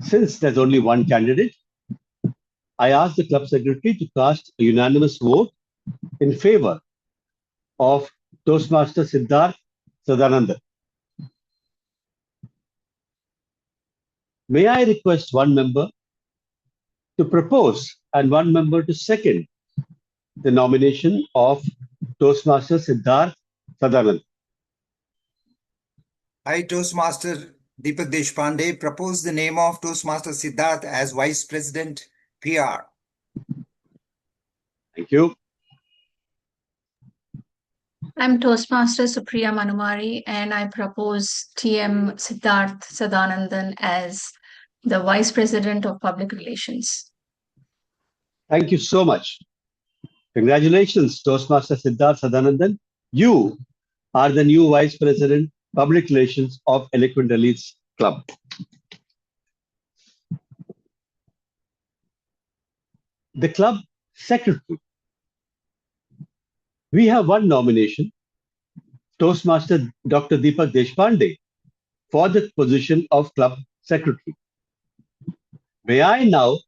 Since there's only one candidate, I ask the club secretary to cast a unanimous vote in favor of Toastmaster Siddharth Sadanandan. May I request one member to propose and one member to second the nomination of Toastmaster Siddharth Sadanandan? I, Toastmaster Deepak Deshpande, propose the name of Toastmaster Siddharth as Vice President PR. Thank you. I'm Toastmaster Supriya Manumari, and I propose TM Siddharth Sadanandan as the Vice President of Public Relations. Thank you so much. Congratulations, Toastmaster Siddharth Sadanandan. You are the new Vice President Public Relations of Eloquent Elites Club. The club secretary. We have one nomination, Toastmaster Dr. Deepak Deshpande, for the position of club secretary. May I now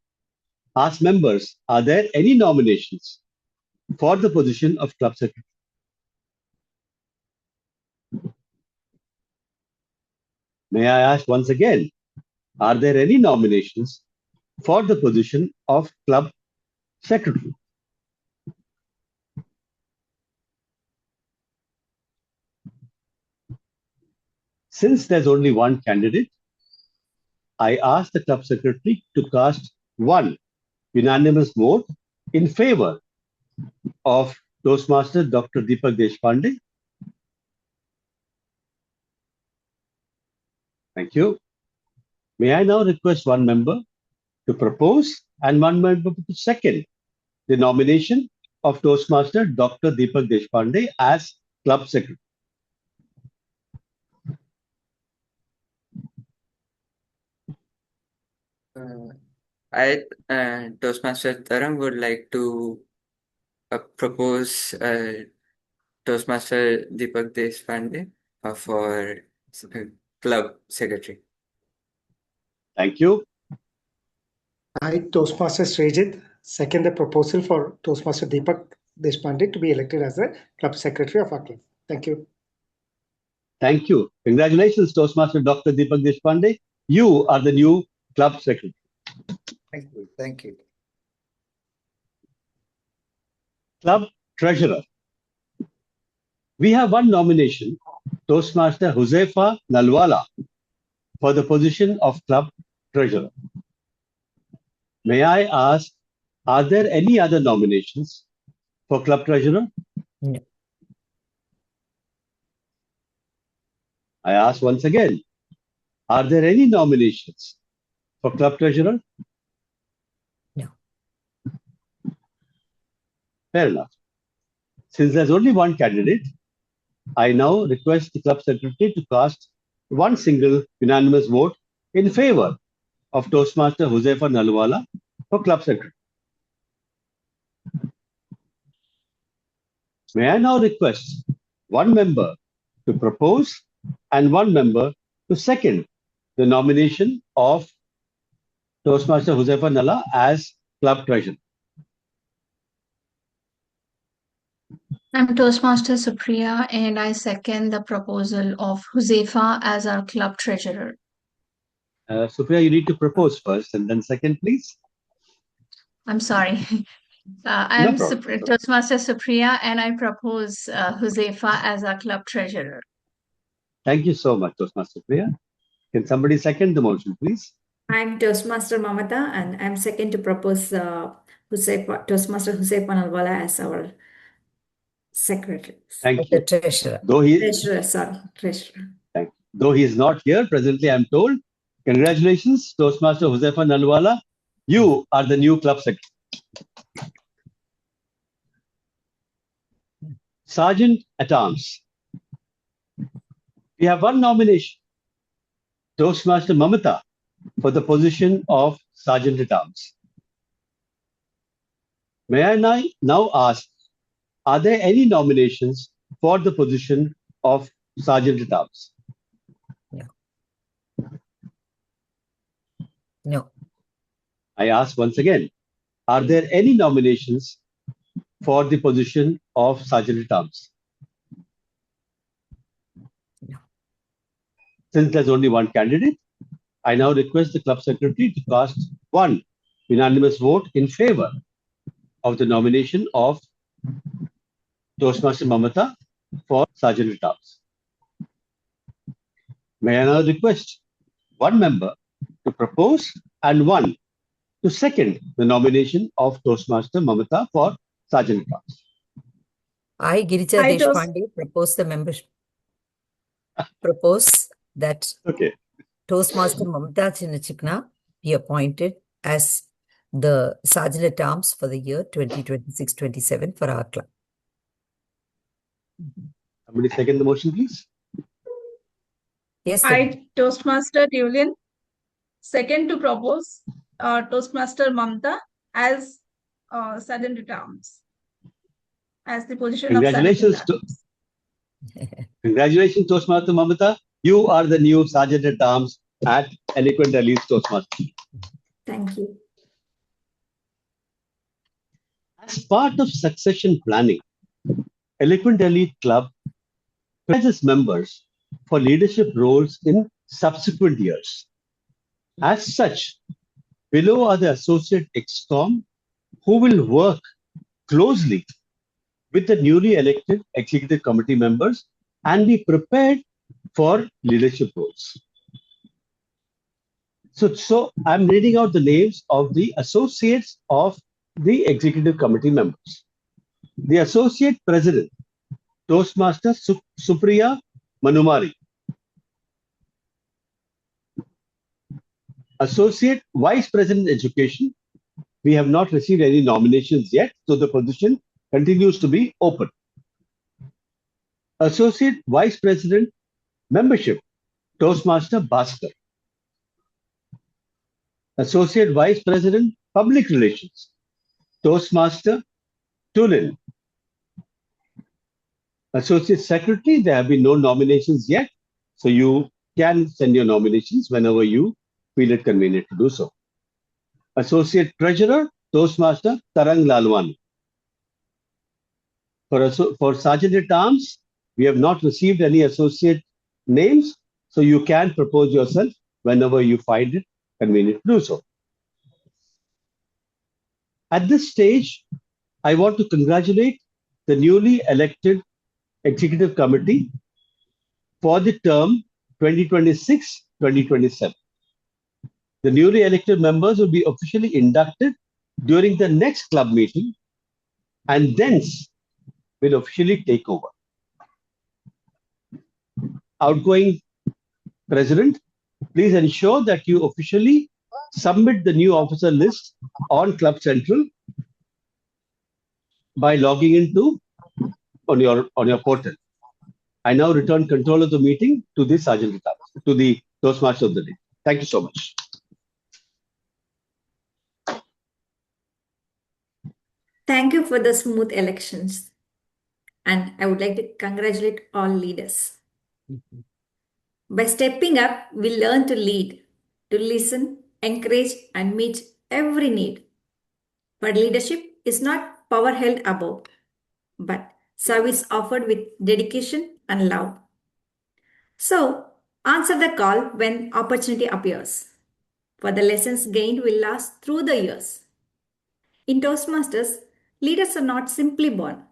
ask members, are there any nominations for the position of club secretary? May I ask once again, are there any nominations for the position of club secretary? Since there's only one candidate, I ask the club secretary to cast one unanimous vote in favor of Toastmaster Dr. Deepak Deshpande. Thank you. May I now request one member to propose and one member to second the nomination of Toastmaster Dr. Deepak Deshpande as club secretary. I, Toastmaster Tarang, would like to propose Toastmaster Deepak Deshpande for club secretary. Thank you. I, Toastmaster Srejit, second the proposal for Toastmaster Deepak Deshpande to be elected as the club secretary of our club. Thank you. Thank you. Congratulations, Toastmaster Dr. Deepak Deshpande. You are the new club secretary. Thank you. Thank you. Club treasurer. We have one nomination, Toastmaster Huzaifa Nalwala, for the position of club treasurer. May I ask, are there any other nominations for club treasurer? No. I ask once again, are there any nominations for club treasurer? No. Fair enough. Since there's only one candidate, I now request the club secretary to cast one single unanimous vote in favor of Toastmaster Huzaifa Nalwala for club secretary. May I now request one member to propose and one member to second the nomination of Toastmaster Huzaifa Nalla as club treasurer. I'm Toastmaster Supriya and I second the proposal of Huzaifa as our club treasurer. Supriya, you need to propose first and then second, please. I'm sorry. I'm Toastmaster Supriya and I propose Huzaifa as our club treasurer. Thank you so much, Toastmaster Supriya. Can somebody second the motion, please? I'm Toastmaster Mamata and I'm second to propose Toastmaster Huzaifa Nalwala as our secretary. Thank you. Treasurer. Treasurer. Thank you. Though he is not here presently, I'm told. Congratulations, Toastmaster Huzaifa Nalwala. You are the new club secretary. Sergeant at Arms. We have one nomination, Toastmaster Mamata, for the position of Sergeant at Arms. May I now ask, are there any nominations for the position of Sergeant at Arms? No. No. I ask once again, are there any nominations for the position of Sergeant at Arms? No. Since there's only one candidate, I now request the club secretary to cast one unanimous vote in favor of the nomination of Toastmaster Mamata for Sergeant at Arms. May I now request one member to propose and one to second the nomination of Toastmaster Mamata for Sergeant at Arms. I, Girija Deshpande, propose that Toastmaster Mamata Chinnachikna be appointed as the Sergeant at Arms for the year 2026-27 for our club. Somebody second the motion, please. Yes, I, Toastmaster Tulin, second to propose Toastmaster Mamta as Sergeant at Arms, as the position Congratulations of Sergeant at Arms. Congratulations, Toastmaster Mamata. You are the new Sergeant at Arms at Eloquent Elite Toastmaster. Thank you. As part of succession planning, Eloquent Elite Club prepares its members for leadership roles in subsequent years. As such, below are the associate ExCom who will work closely with the newly elected executive committee members and be prepared for leadership roles. So I'm reading out the names of the associates of the executive committee members. The associate president, Toastmaster Supriya Manumari. Associate Vice President Education, we have not received any nominations yet, so the position continues to be open. Associate Vice President Membership, Toastmaster Bhaskar. Associate Vice President Public Relations, Toastmaster Tulin. Associate Secretary, there have been no nominations yet, so you can send your nominations whenever you feel it convenient to do so. Associate Treasurer, Toastmaster Tarang Lalwani. For Sergeant at Arms, we have not received any associate names, so you can propose yourself whenever you find it convenient to do so. At this stage, I want to congratulate the newly elected Executive Committee for the term 2026-2027. The newly elected members will be officially inducted during the next club meeting and thence will officially take over. Outgoing President, please ensure that you officially submit the new officer list on Club Central by logging into on your portal. I now return control of the meeting to the Sergeant at Arms, to the Toastmaster of the day. Thank you so much. Thank you for the smooth elections. And I would like to congratulate all leaders. By stepping up, we learn to lead, to listen, encourage, and meet every need. But leadership is not power held above, but service offered with dedication and love. So, answer the call when opportunity appears, for the lessons gained will last through the years. In Toastmasters, leaders are not simply born,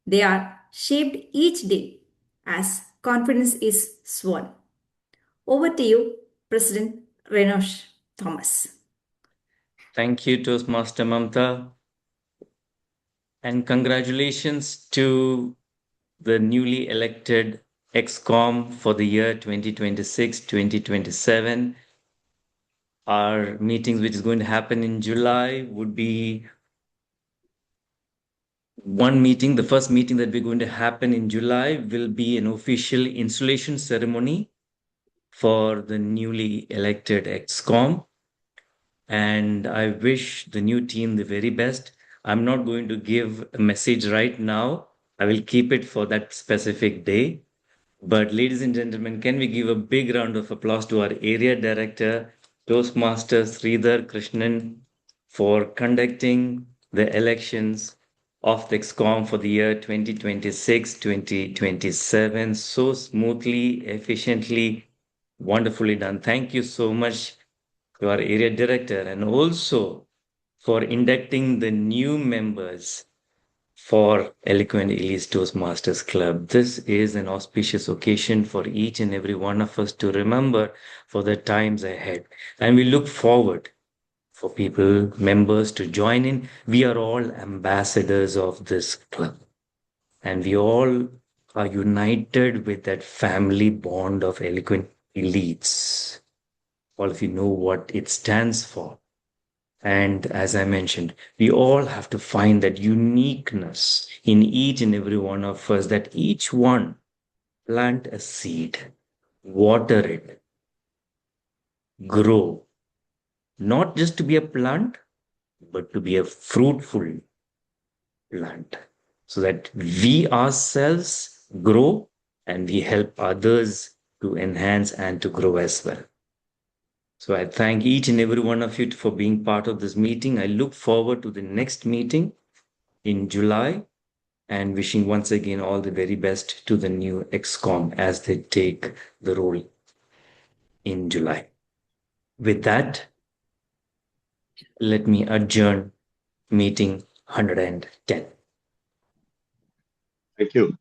they are shaped each day as confidence is sworn. Over to you, President Renosh Thomas. Thank you, Toastmaster Mamta. And congratulations to the newly elected ExCom for the year 2026-2027. Our meetings, which is going to happen in July, would be one meeting. The first meeting that we're going to happen in July will be an official installation ceremony for the newly elected ExCom. And I wish the new team the very best. I'm not going to give a message right now. I will keep it for that specific day. But ladies and gentlemen, can we give a big round of applause to our area director, Toastmaster Sridhar Krishnan, for conducting the elections of the ExCom for the year 2026-2027 so smoothly, efficiently, wonderfully done. Thank you so much to our area director, and also for inducting the new members for Eloquent Elite Toastmasters Club. This is an auspicious occasion for each and every one of us to remember for the times ahead. And we look forward for members to join in. We are all ambassadors of this club. And we all are united with that family bond of Eloquent Elites. All of you know what it stands for. And as I mentioned, we all have to find that uniqueness in each and every one of us, that each one plant a seed, water it, grow, not just to be a plant, but to be a fruitful plant, so that we ourselves grow and we help others to enhance and to grow as well. So I thank each and every one of you for being part of this meeting. I look forward to the next meeting in July, and wishing once again all the very best to the new ExCom as they take the role in July. With that, let me adjourn meeting 110. Thank you.